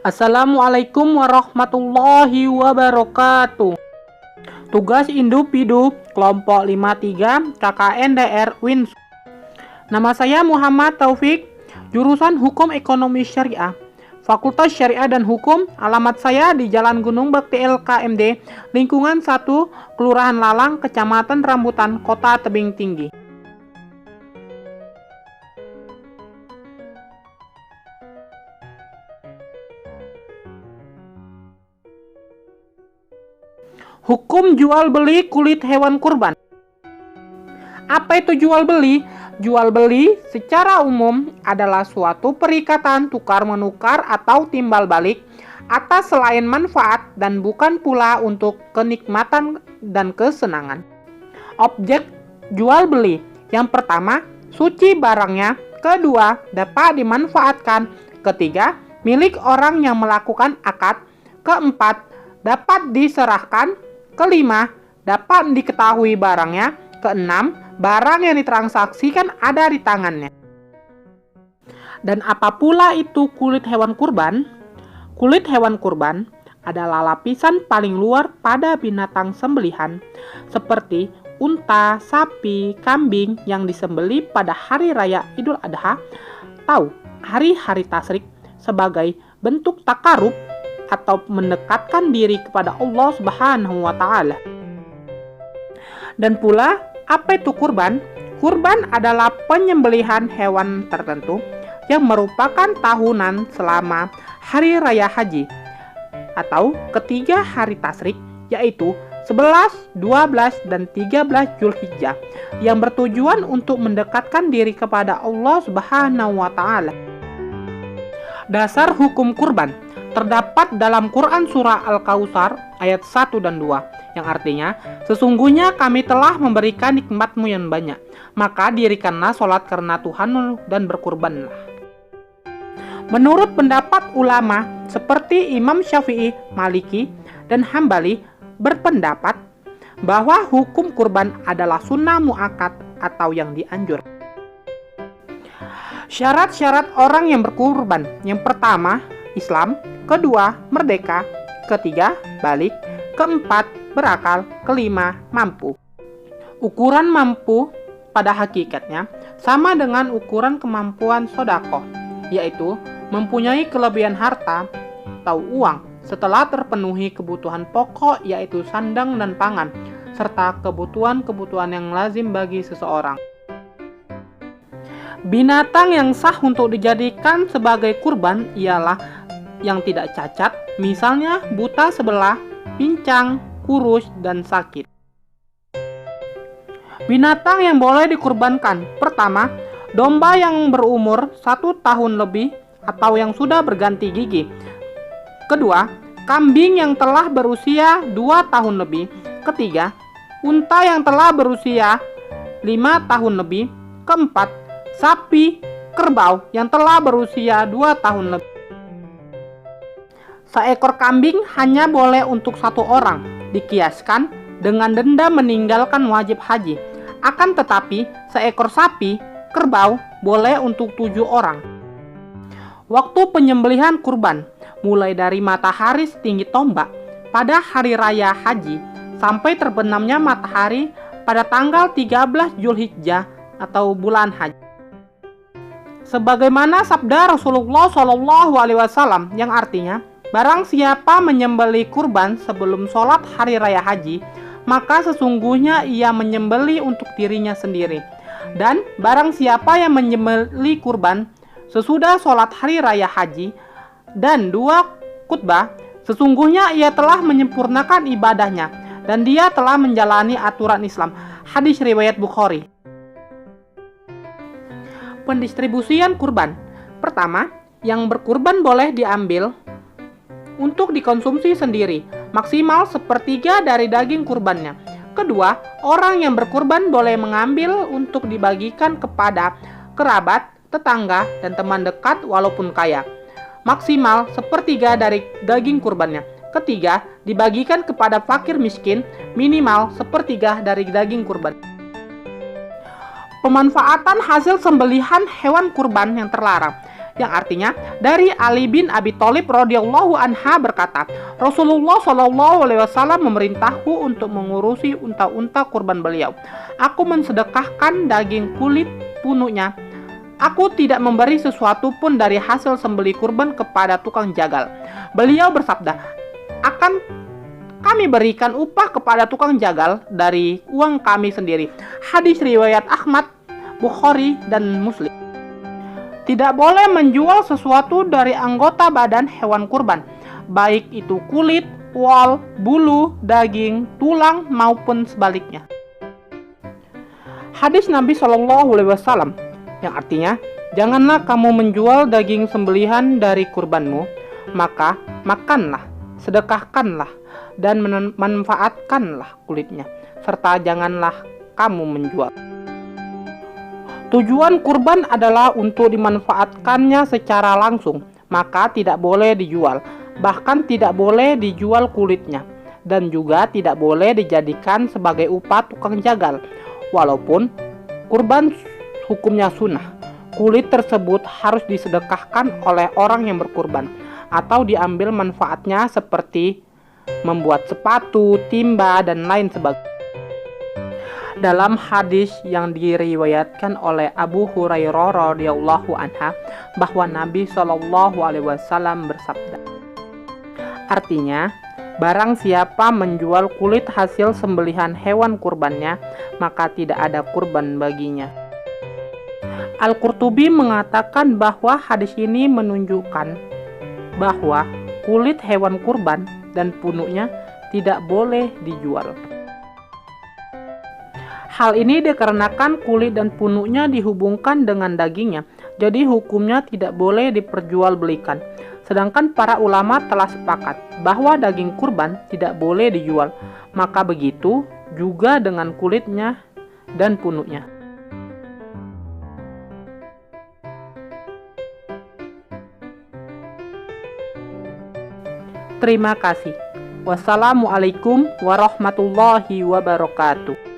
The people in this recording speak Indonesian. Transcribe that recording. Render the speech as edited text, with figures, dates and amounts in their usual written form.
Assalamualaikum warahmatullahi wabarakatuh. Tugas individu kelompok 53 KKN DR Wins. Nama saya Muhammad Taufik, jurusan Hukum Ekonomi Syariah, Fakultas Syariah dan Hukum. Alamat saya di Jalan Gunung Bekti LKMD, lingkungan 1, Kelurahan Lalang, Kecamatan Rambutan, Kota Tebing Tinggi. Hukum jual beli kulit hewan kurban. Apa itu jual beli? Jual beli secara umum adalah suatu perikatan tukar-menukar atau timbal balik atas selain manfaat dan bukan pula untuk kenikmatan dan kesenangan. Objek jual beli: yang pertama, suci barangnya; kedua, dapat dimanfaatkan; ketiga, milik orang yang melakukan akad; keempat, dapat diserahkan; kelima, dapat diketahui barangnya; keenam, barang yang ditransaksikan ada di tangannya. Dan apa pula itu kulit hewan kurban? Kulit hewan kurban adalah lapisan paling luar pada binatang sembelihan, seperti unta, sapi, kambing yang disembelih pada hari raya Idul Adha atau hari-hari tasyrik sebagai bentuk takarub atau mendekatkan diri kepada Allah Subhanahu wa Ta'ala. Dan pula, apa itu kurban? Kurban adalah penyembelihan hewan tertentu yang merupakan tahunan selama hari raya haji atau ketiga hari tasyrik, yaitu 11, 12, dan 13 Zulhijjah, yang bertujuan untuk mendekatkan diri kepada Allah Subhanahu wa Ta'ala. Dasar hukum kurban terdapat dalam Quran Surah Al-Kautsar ayat 1 dan 2, yang artinya, sesungguhnya kami telah memberikan nikmat-Mu yang banyak, maka dirikanlah sholat karena Tuhanmu dan berkurbanlah. Menurut pendapat ulama seperti Imam Syafi'i, Maliki, dan Hambali berpendapat bahwa hukum kurban adalah sunnah muakkad atau yang dianjurkan. Syarat-syarat orang yang berkurban: yang pertama, Islam; kedua, merdeka; ketiga, balik; keempat, berakal; kelima, mampu. Ukuran mampu pada hakikatnya sama dengan ukuran kemampuan sedekah, yaitu mempunyai kelebihan harta atau uang setelah terpenuhi kebutuhan pokok, yaitu sandang dan pangan, serta kebutuhan-kebutuhan yang lazim bagi seseorang. Binatang yang sah untuk dijadikan sebagai kurban ialah yang tidak cacat, misalnya buta sebelah, pincang, kurus, dan sakit. Binatang yang boleh dikurbankan: pertama, domba yang berumur 1 tahun lebih atau yang sudah berganti gigi; kedua, kambing yang telah berusia 2 tahun lebih; ketiga, unta yang telah berusia 5 tahun lebih; keempat, sapi, kerbau yang telah berusia 2 tahun lebih. Seekor kambing hanya boleh untuk 1 orang, dikiaskan dengan denda meninggalkan wajib haji. Akan tetapi, seekor sapi, kerbau boleh untuk 7 orang. Waktu penyembelihan kurban mulai dari matahari setinggi tombak pada hari raya haji sampai terbenamnya matahari pada tanggal 13 Zulhijjah atau bulan haji. Sebagaimana sabda Rasulullah SAW yang artinya, barang siapa menyembelih kurban sebelum sholat hari raya haji, maka sesungguhnya ia menyembelih untuk dirinya sendiri. Dan barang siapa yang menyembelih kurban sesudah sholat hari raya haji dan 2 khutbah, sesungguhnya ia telah menyempurnakan ibadahnya dan dia telah menjalani aturan Islam. Hadis riwayat Bukhari. Pendistribusian kurban: pertama, yang berkurban boleh diambil untuk dikonsumsi sendiri, maksimal 1/3 dari daging kurbannya. Kedua, orang yang berkurban boleh mengambil untuk dibagikan kepada kerabat, tetangga, dan teman dekat walaupun kaya, maksimal 1/3 dari daging kurbannya. Ketiga, dibagikan kepada fakir miskin, minimal 1/3 dari daging kurban. Pemanfaatan hasil sembelihan hewan kurban yang terlarang: yang artinya dari Ali bin Abi Thalib radhiyallahu anha berkata, Rasulullah shallallahu alaihi wasallam memerintahku untuk mengurusi unta-unta kurban beliau. Aku mensedekahkan daging kulit punuknya. Aku tidak memberi sesuatu pun dari hasil sembelih kurban kepada tukang jagal. Beliau bersabda, akan kami berikan upah kepada tukang jagal dari uang kami sendiri. Hadis riwayat Ahmad, Bukhari, dan Muslim. Tidak boleh menjual sesuatu dari anggota badan hewan kurban, baik itu kulit, wol, bulu, daging, tulang, maupun sebaliknya. Hadis Nabi Shallallahu Alaihi Wasallam yang artinya, janganlah kamu menjual daging sembelihan dari kurbanmu, maka makanlah, sedekahkanlah, dan manfaatkanlah kulitnya, serta janganlah kamu menjual. Tujuan kurban adalah untuk dimanfaatkannya secara langsung, maka tidak boleh dijual, bahkan tidak boleh dijual kulitnya, dan juga tidak boleh dijadikan sebagai upah tukang jagal. Walaupun kurban hukumnya sunnah, kulit tersebut harus disedekahkan oleh orang yang berkurban, atau diambil manfaatnya seperti membuat sepatu, timba, dan lain sebagainya. Dalam hadis yang diriwayatkan oleh Abu Hurairah radhiyallahu anha bahwa Nabi Shallallahu alaihi wasallam bersabda, artinya, barang siapa menjual kulit hasil sembelihan hewan kurbannya, maka tidak ada kurban baginya. Al-Qurtubi mengatakan bahwa hadis ini menunjukkan bahwa kulit hewan kurban dan punuknya tidak boleh dijual. Hal ini dikarenakan kulit dan punuknya dihubungkan dengan dagingnya, jadi hukumnya tidak boleh diperjualbelikan. Sedangkan para ulama telah sepakat bahwa daging kurban tidak boleh dijual, maka begitu juga dengan kulitnya dan punuknya. Terima kasih. Wassalamualaikum warahmatullahi wabarakatuh.